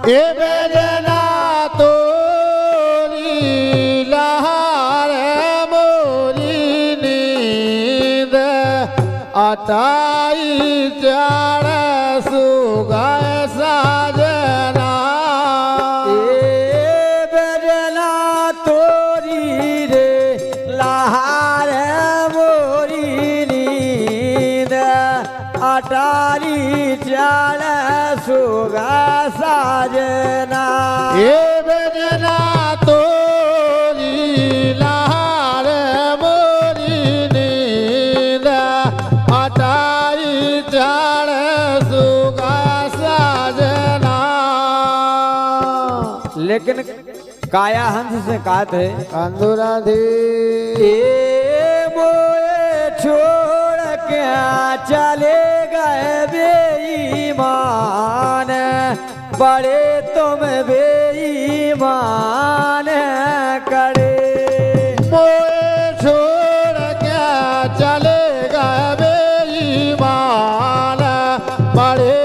ए बेजना तोरी लहार मोरी नींद अटाई चार सुगय साजना ए बेजना तोरी रे लहार मोरी नींद अटारी चाल सुगा साजना ए बेजना तोरी लहार मोरी नींद अटाई चार सुगा साजना। लेकिन काया हंस से कहत है कंदुराधि ए मोए छोड़ के चले गए बेईमान बड़े तुम बेईमान करे मोए छोड़ के चले गए बेईमान बड़े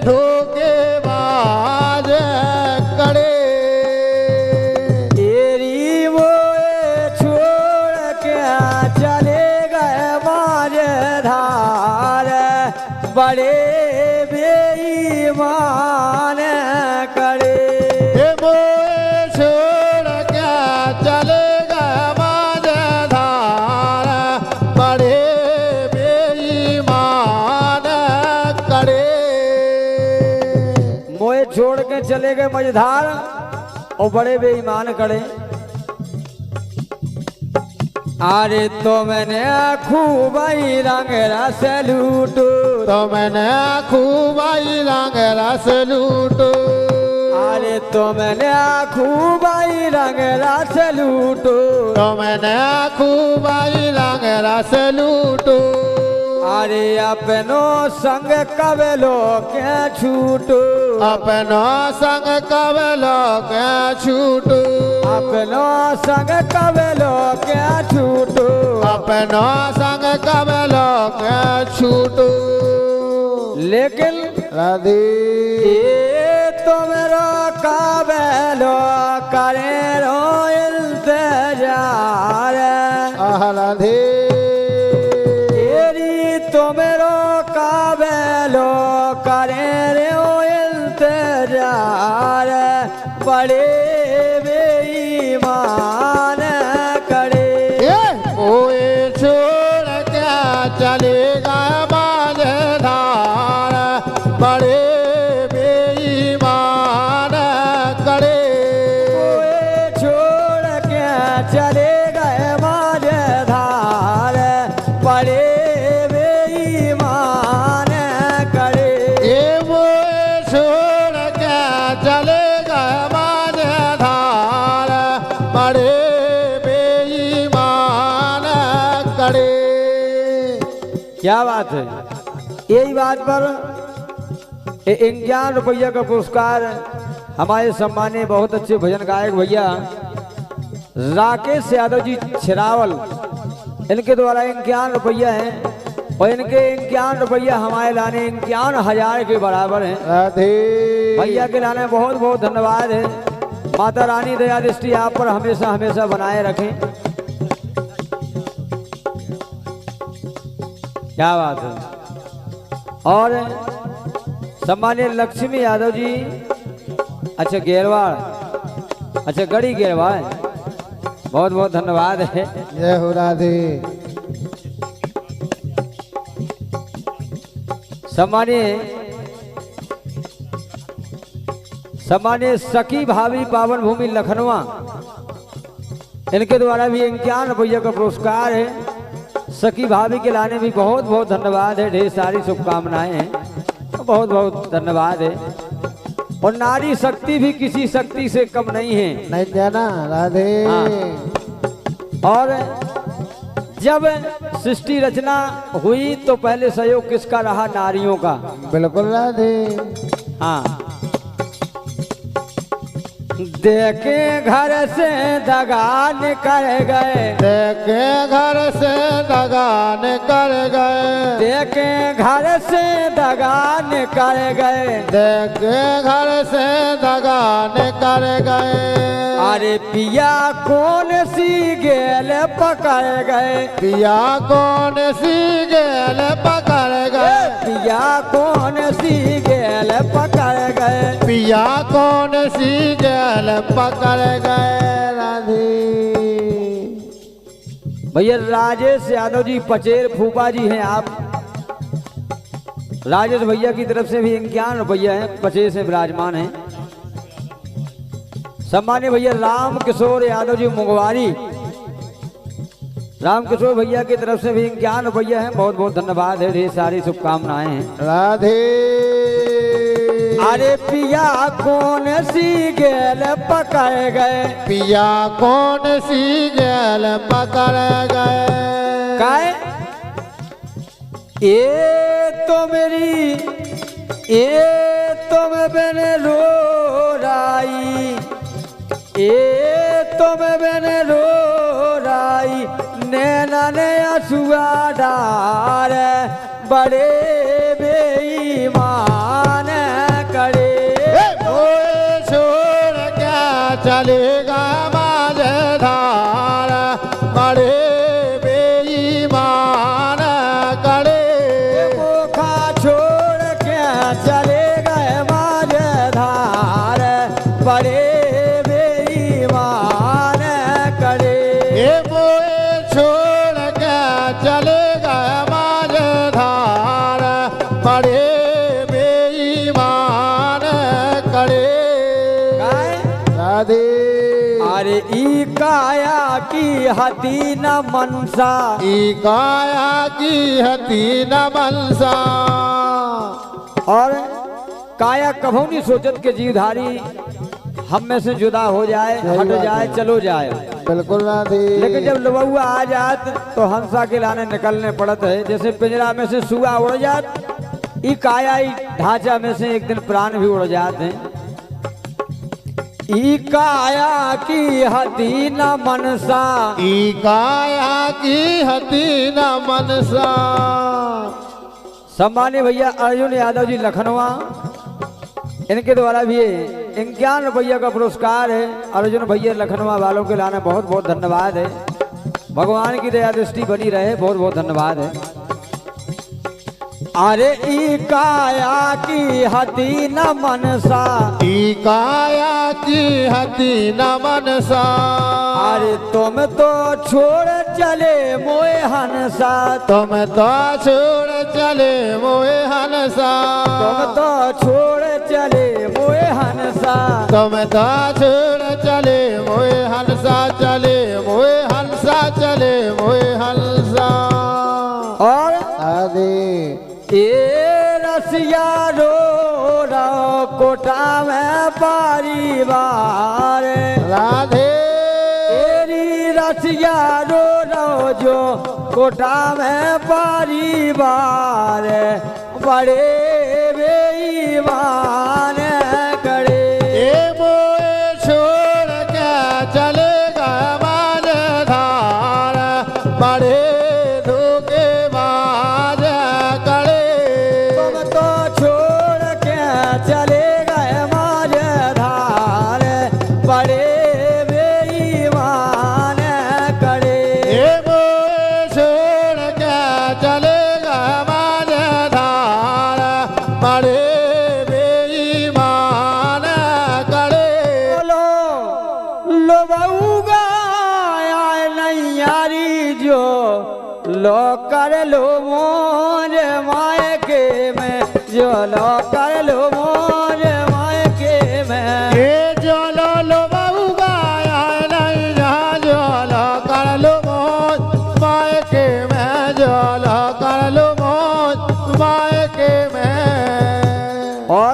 धोखेबाज करे। तेरी मोए छोड़ के चले गए माझधार बड़े बेईमान करे हे मोए छोड़ के चले गए माझधार बड़े बेईमान करे। मोए छोड़ के चले गए मझधार और बड़े बेईमान करे। अरे तो मैंने खूब ही रंग रस लूटो तो मैंने खूब आई रंग रस लूटो अरे तो मैंने खूब ही रंग रस लूटो तो मैंने खूब आई रंग रस लूटो अरे अपनो संग कबलो के छूटो अपनो संग कबलो के छूटो अपनो संग कबलो के छूटो अपनो संग कबलो के छूटो। लेकिन राधे ये तो मेरो कबलो करे रो इंतजार राधे तेरी तो मेरो कबलो करे रो इंतजार बड़े बेईमान करे ओए छोड़ के चलेगा माझधार बड़े बेईमान करे। ओए छोड़ के चले गए माझधार बड़े बेईमान करे ये मोए छोड़ के चलेगा माझधार बड़े बेईमान करे। क्या बात है। यही बात पर 51 रुपया का पुरस्कार हमारे सम्मानीय बहुत अच्छे भजन गायक भैया राकेश यादव जी छिरावल इनके द्वारा 51 रुपया है और इनके 51 रुपया हमारे लाने 51,000 के बराबर हैं। राधे भैया के लाने बहुत बहुत धन्यवाद है। माता रानी दया दृष्टि आप पर हमेशा हमेशा बनाए रखें। क्या बात है। और सम्मानित लक्ष्मी यादव जी अच्छा गेरवाड़ अच्छा गढ़ी गेरवाड़ बहुत बहुत धन्यवाद है। जय हो राधे सम्मानित सखी भाभी पावन भूमि लखनऊ इनके द्वारा भी 51 रुपया का पुरस्कार है। सखी भाभी के लाने भी बहुत बहुत धन्यवाद है। ढेर सारी शुभकामनाएं हैं बहुत बहुत धन्यवाद है। और नारी शक्ति भी किसी शक्ति से कम नहीं है। नहीं जाना राधे और जब सृष्टि रचना हुई तो पहले सहयोग किसका रहा? नारियों का। बिल्कुल राधे हाँ देखे घर से दगा निकल गए, देखे घर से दगा निकल गए, देखे घर से दगा निकल गए, देखे घर से दगा निकल गए। अरे पिया कौन सी गेल पकड़ गए, पिया कौन सी गेल पकड़ गए, पिया कौन सी गेल पकड़ गए, पिया कौन सी गेल पकड़ गए। राधे भैया राजेश यादव जी पचेर फूफा जी हैं आप। राजेश भैया की तरफ से भी 51 रुपया है, पचेर से विराजमान हैं। सम्मान्य भैया राम किशोर यादव जी मुंगवारी, राम किशोर भैया की तरफ से भी 51 रुपया है, बहुत बहुत धन्यवाद है, ढेर सारी शुभकामनाएं हैं। राधे अरे पिया कौन सी गेल पकड़ गए, पिया कौन सी गेल पकड़ गए। काय ये तो मेरी ये तुम बिन रो राई, ये तुम बिन रो राई, नैना ने आंसुआ डार बड़े बेईमान करे। ओए छोड़ क्या चलेगा माझधार, बड़े बेईमान करे। मुखा छोड़ के चले गए माझधार, बड़े बेईमान करे। ये मोए छोड़ के चलेगा माझधार, बड़े बेईमान करे। राधे अरे ई काया की हती न मनसा, ई काया की हती न मनसा। और काया कभू नहीं सोचत के जीवधारी हम में से जुदा हो जाए, हट जाए, चलो जाए। बिल्कुल राधे। लेकिन जब लबुआ आ जात तो हंसा के लाने निकलने पड़त है, जैसे पिंजरा में से सुआ उड़ जात, ई काया ई ढांचा में से एक दिन प्राण भी उड़ जाते हैं। ई काया की हती न मनसा, ई काया की हती न मनसा। सम्मान्य भैया अर्जुन यादव जी लखनवा, इनके द्वारा भी 51 रुपया का पुरस्कार है। अर्जुन भैया लखनवा वालों के लाने बहुत बहुत धन्यवाद है, भगवान की दया दृष्टि बनी रहे, बहुत बहुत धन्यवाद है। अरे ई काया की हती न मनसा, ई काया की हती न मनसा। अरे तुम तो छोड़ चले मोए हंसा, तुम तो छोड़ चले मोए हंसा, तुम तो छोड़ चले मोए हंसा, तुम तो छोड़ चले मोए हंसा, चले मोए हंसा, चले मोए हंसा। और आदि ये रसिया रो रो कोटा में परिवार, राधे तेरी रसिया रो रो जो कोटा में परिवार, बड़े बेईमान करे। ये मोए छोड़ के चलेगा माझधार, बड़े धोखेबाज करे। तुम तो छोड़ के चले गए माझधार, बड़े बेईमान करे। ये मोए छोड़ के चलेगा माझधार, बड़े बेईमान करे। बोलो लो बऊगा आए नहीं यारी जो लो कर लो मोर मायके में, जो लो कर लो मोर मायके में। ये जोलो लो बहू गाया नहीं जहाँ जोलो कर लो मौज मायके में, जोलो कर लो मौज मायके में। और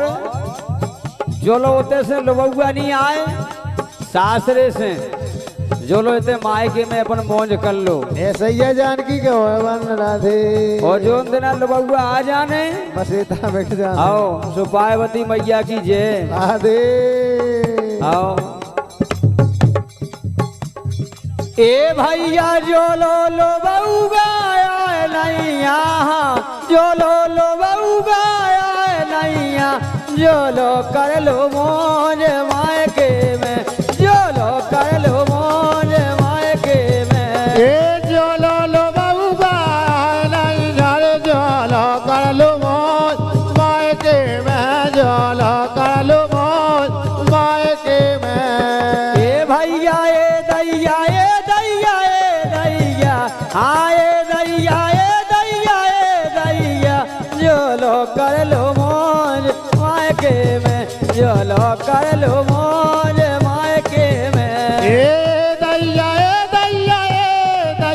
जो लो होते से लोबुआ नहीं आए सासरे से, जो लो होते मायके में अपन मौज कर लो। ये सैया जानकी के होए बन राधे। और जो दिन लोबुआ आ जाने बस इतना बैठ जाना। आओ सुपायवती मैया की जय। राधे आओ ए भैया जो लो बउगा नैया जो लो बउगा नैया जो लो कर लो मौज मायके में जो लो कर लो मौज मायके में ए जोलो लो बउगा नैया जोलो कर लो मौज मायके में जोलो कर लो मौज मायके में ए भैया ए दैया आए दैया जो लो कर लो मौज मायके में जो लो कर लो मौज मायके में ए दैया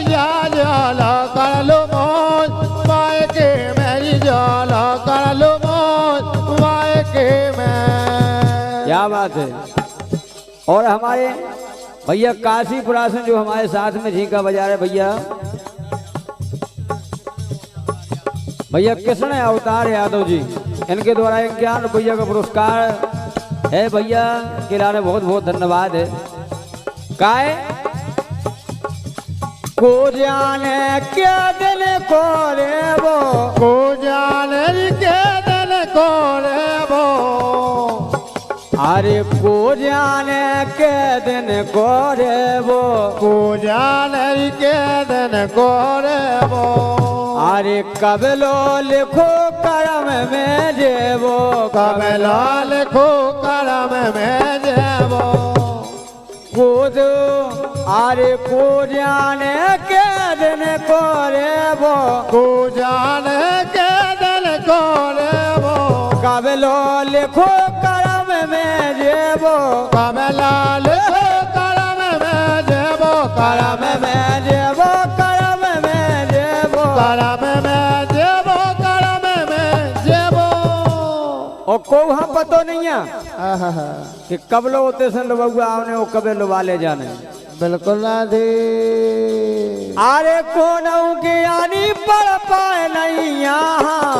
जोलो कर लो मौज मायके में जोलो कर लो मौज मायके में। क्या बात है। और हमारे भैया काशीपुरा से जो हमारे साथ में झींका बजा रहे भैया कृष्ण अवतार यादव जी, इनके द्वारा 51 रुपया का पुरस्कार है भैया के लाने बहुत बहुत धन्यवाद है। काय को जाने क्या दिन को रे वो को जाने के दिन को रे वो अरे को जाने के दिन को रे वो को जाने के दिन को रे वो अरे कब लो लिखो करम में जेबो कब लो लिखो करम में जेबो कूद अरे को जाने के दिन को रे वो को जाने के दिन को रे वो कब लो लिखो करम में जेबो कब लो लिखो करम में जेबो करम में जेबो करम में जेबो करम में जेबो करम में जेबो और को वहाँ पतो नहीं है कि कब लो होते सन बउआ आवने वो कबे लो वाले जाने बिल्कुल ना दे अरे कौन ज्ञानी पढ़ पाए नहीं यहाँ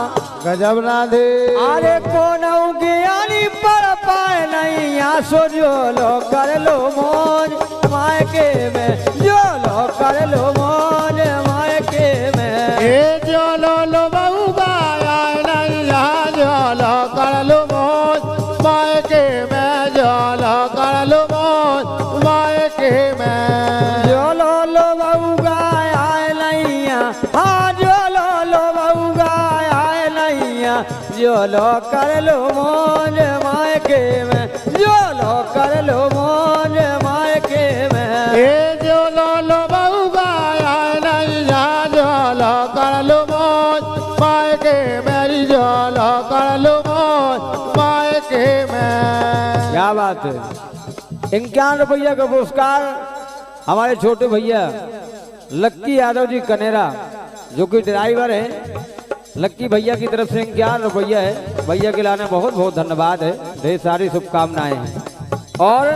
गजब ना दे अरे कौन ज्ञानी पढ़ पाए नहीं यहाँ सो जो लो कर लो मौज मायके में जो लो कर लो मौज मायके में ए जो लो बउगा नैया जो लो कर लो मौज मायके में जो लो कर लो मौज मायके में जो लो बउगा नैया हाँ जो लो बउगा नैया जो लो कर लो मौज मायके में जो लो कर लो मौज मायके में ए जो लो बउगा नैया जो लो कर लो मौज मायके मेरी जो लो कर लो मौज मायके में। क्या बात है। 51 रुपया का पुरस्कार हमारे छोटे भैया लक्की यादव जी कनेरा जो कि ड्राइवर है, लक्की भैया की तरफ से 51 रुपया है। भैया के लाने बहुत बहुत धन्यवाद है, ढेर सारी शुभकामनाएं हैं। और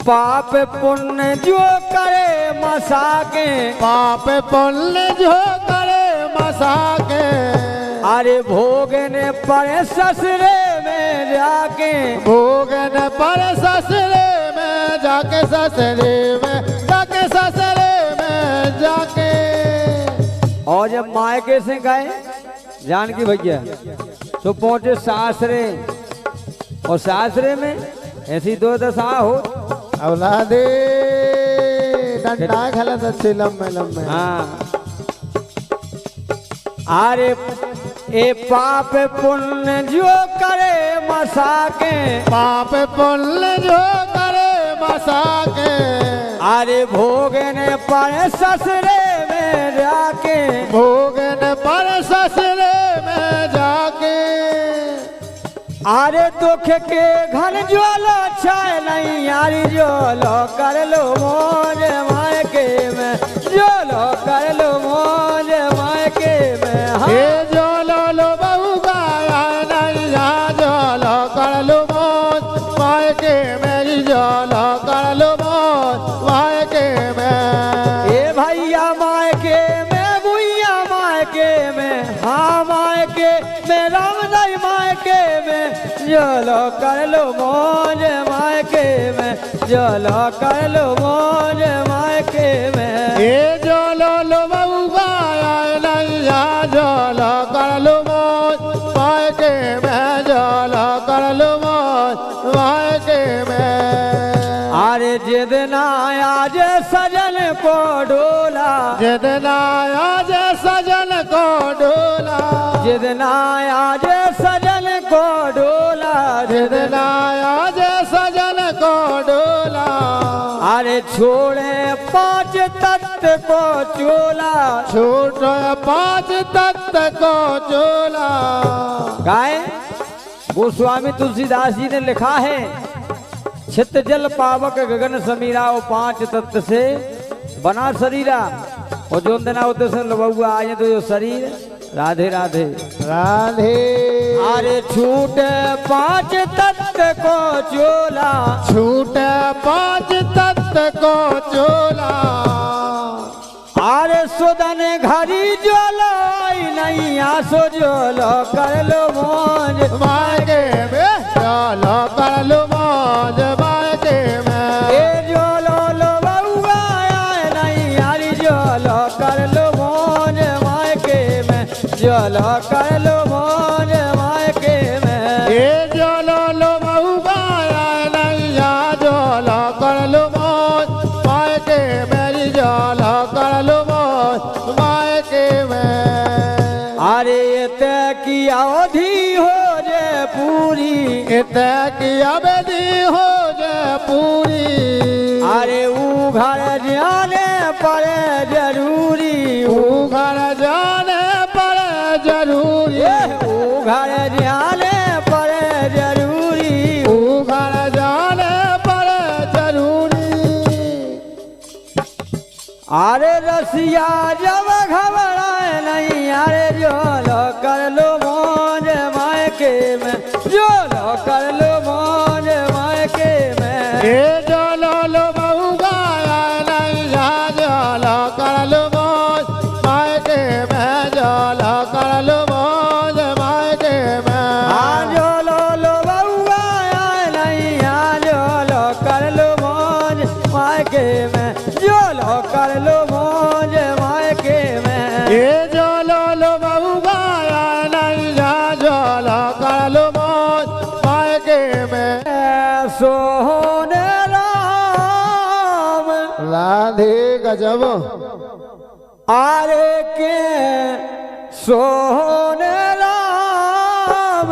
पाप पुण्य जो करे मसाके पाप पुण्य जो करे मसाके अरे भोगने पड़े ससुरे में जाके भोगन पर ससुरे में जाके ससुरे में जाके ससुरे में जाके और जब मायके से गए जानकी भैया तो पहुंचे सासरे और सासरे में ऐसी दो दशा हो औलादे डंडा खलत अच्छे लम्बे लम्बे हाँ अरे ए पाप पुण्य जो करे मसाके पाप पुण्य जो करे मसाके अरे भोगने पड़े ससुरे में जाके भोगन पर ससुरे में जाके अरे दुख के घन ज्वाला छाए नहीं यारी जोलो कर लो मौज मायके में जोलो कर लो मौज मायके में हाँ। ए जो लो बउगा नैया जो लो कर लो मौज मायके मेरी जो लो कर लो मौज मायके में। ए भैया मायके में बुइया मायके में हाँ मायके में रामदाई मायके में जोलो चलो कर लो मौज मायके में, चलो कर लो मौज मायके में। ये चलो लो बउआ नैया चलो कर लो मौज मायके में, चलो कर लो मौज मायके में। अरे जितना आज सजन को डोला, जितना आज सजन को डोला, जितना आज सजन को डोला, जितना आज सजन को डोला। अरे छोड़े 5 तत्व को चोला, छूट 5 तत्व को चोला। गाय गोस्वामी तुलसीदास जी ने लिखा है, छित जल पावक गगन समीरा, वो 5 तत्व से बना शरीरा। और जो दिन होते से लबुआ आए तो जो शरीर राधे राधे राधे। अरे छूट 5 तत्व को चोला, छूट 5 तत्व को चोला। अरे सुदन घड़ी जोलो नहीं आसो जोलो कर लो मौज मायके में, चलो कर लो मौज मायके में। ए जोलो लो बउआ नहीं यारी जोलो कर लो मौज मायके में, जोलो कर लो मौज मायके में। ये चलो लो बउआ नैया चलो कर लो मौज मायके में, चलो कर लो मौज मायके में। अरे ते की अवधि हो जे पूरी, इतने की अवधि हो जाए पूरी। अरे ऊ घर जाने पड़े जरूरी, ऊ घर जाने पर जरूरी, ऊ घर जाने पड़े जरूरी। ऊ घर जाने पर जरूरी। अरे रसिया जब घबराए नहीं, अरे जोलो कर लो मौज मायके में, जोलो कर लो मौज मायके में। ये चलो लो बउआ नैया चलो कर लो मौज मायके में, चलो कर लो मौज मायके में। जोलो लो बउआ नहीं जोलो कर लो मौज मायके में, जोलो कर लो मौज मायके में। ये चलो लो बउआ नैया चलो कर लो मौज मायके में। सोने राम राधे गजब। आरे के सोने राम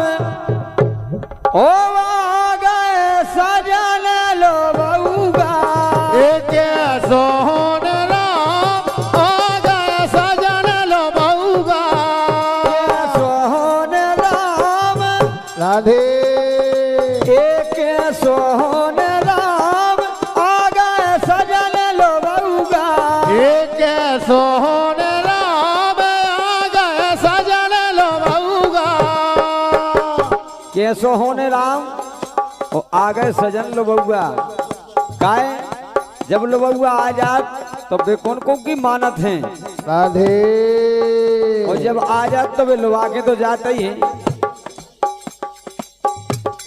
ओ आ गए सजन लो बउआ। एक सोहन राम आ गए सजन लो बउआ। सोहन राम राधे एक सोहन राम आ गए सजन लो बउआ। एक सोहन राम आ गए सजन लो बउआ। के सोहन राम ओ आ गए सजन लो बउआ। काहे जब लो बउआ आ जात तो वे कौन को की मानत हैं, राधे और जब आ जात तो वे लोवा के तो जाते ही हैं।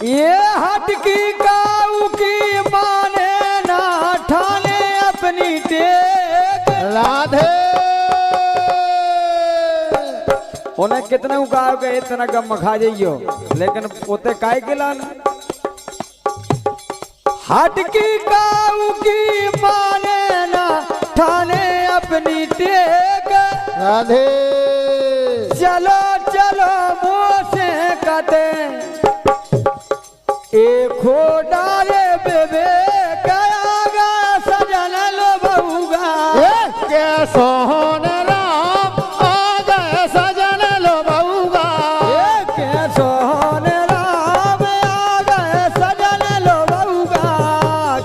ये हटकी काऊ की माने ना ठाने अपनी टेक। राधे उन्हें कितने उगाओ के इतना गम खा जाइयो, लेकिन पोते काय के लान। हटकी काऊ की माने ना ठाने अपनी टेक। राधे चलो चलो मोसे कते एक डाले बेबे कयागा सजन लो बउगा। के सोहन राम आ गए सजन लो बउआ। के सोहन राम आ गए सजन लो बउगा।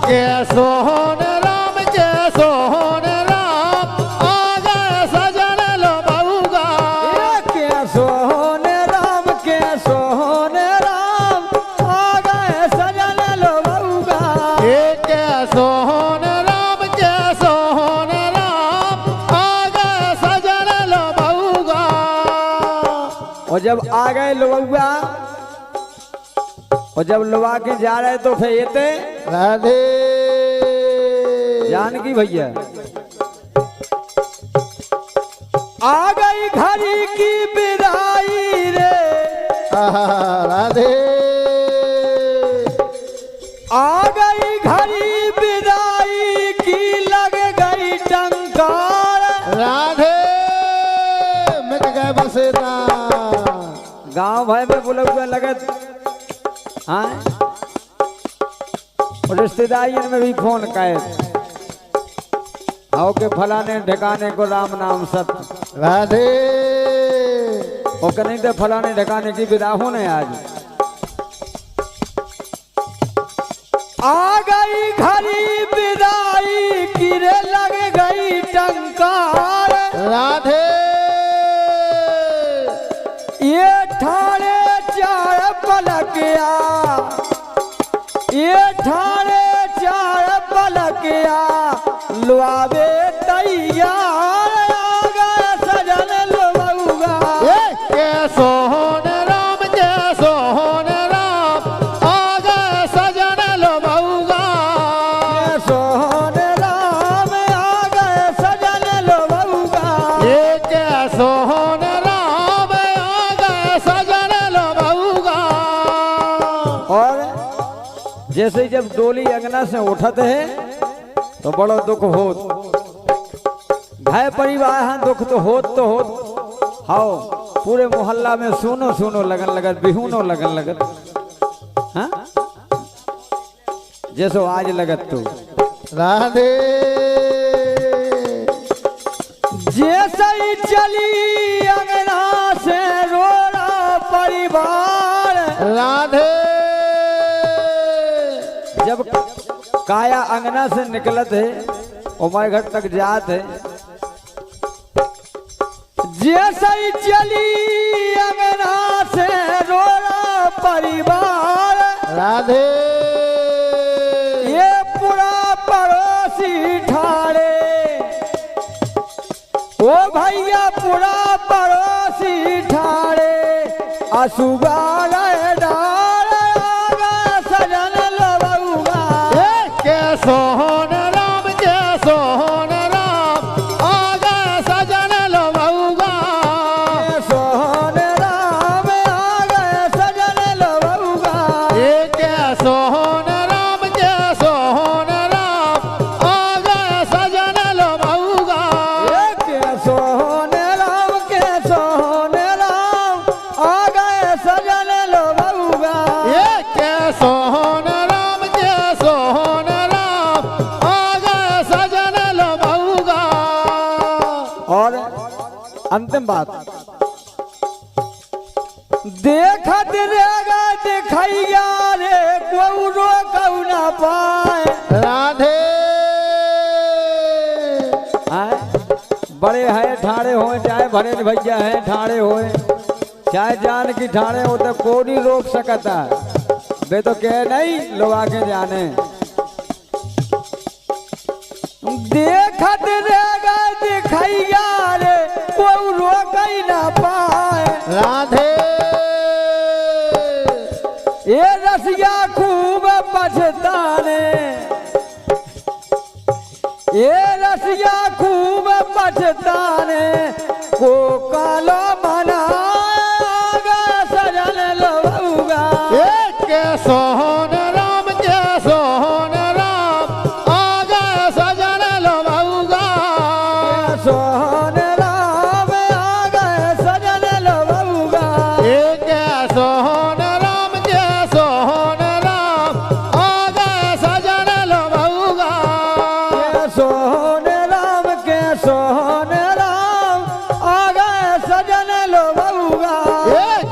के सोहन राम के सोहन राम आ गए सजन लो बउआ। के सोहन राम के सोहन राम आ गए सजन लो बउगा। के सोहन राम के सोहन राम आ गए सजन लो बउआ। और जब आ गए लो बउआ और जब लुआ के जा रहे तो फेते राधे जानकी भैया आ गई घड़ी की विदाई रे राधे आ गई घड़ी विदाई की लग गई टंकार राधे मिट गए बसेता गांव भाई में बोले हुए लगत हाँ और रिश्तेदारियों में भी फोन काये आओ के फलाने ठिकाने को राम नाम सत्य राधे वो नहीं तो फलाने ठिकाने की विदा होने आज आ गई घड़ी विदाई किरे लग गई टंकार राधे ये ठाणे चार पलकिया ये ठाणे चार पलकिया लुआवे तैयार आ गए सजन लुआऊगा के सोहन राम के सोहन राम आ गए सजन लो बउगा सोहन राम आ गए सजन लुआऊगा ये के सोहन राम आ गए सजन लो बउगा। और जैसे ही जब डोली अंगना से उठत है तो बड़ो दुख होत भाई परिवार हाँ दुख तो होत हाओ पूरे मोहल्ला में सुनो सुनो लगन लगत बिहुनो लगन लगत हाँ जैसो आज लगत तो राधे जैसे ही चली अंगना से रोड़ा परिवार राधे जब काया अंगना से निकलत है उमर घर तक जात है जैसे ही चली अंगना से रोड़ा परिवार राधे ये पूरा पड़ोसी ठाड़े ओ भैया पूरा पड़ोसी ठाड़े असुगा सजन लबुगा के सोहन राम के सोहन राम आ गए सजन लो बउगा सोहन राम आ गए सजन लबुगा के सोहन राम के सोहन राम आ गए सजन लो बउगा के सोहन राम के सोहन राम आ गए सजन लबुगा के सोहन राम के सोहन राम आ गए सजन लो बउगा। और अंतिम बात देखत रेगा दिखैया रे कोई रोकऊ ना पाए राधे आए बड़े हैं ठाड़े हो चाहे भरे भैया हैं ठाड़े हो चाहे जान की ठाड़े हो तो कोई नहीं रोक सकता वे तो कह नहीं लोग आगे जाने देखत रेगा दिखैया रे कोई रोक ही ना पाए राधे ये रसिया खूब पछताने ये रसिया खूब पछताने को कालो मनागा सजन लबुगा के सोहन राम के सोहन राम आ गए सजन लो बउगा सोहन राम आ गए सजन लबुगा के सोहन राम के सोहन राम आ गए सजन लो बउगा सोहन राम के सोहन राम आ गए सजन लबुगा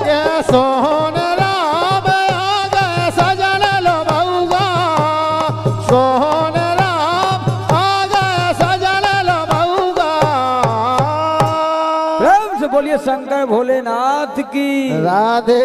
के सोहन राम आ गए सजन लो बउगा सोहन राम आ गए सजन लो बउगा। प्रेम से बोलिए शंकर भोलेनाथ की राधे।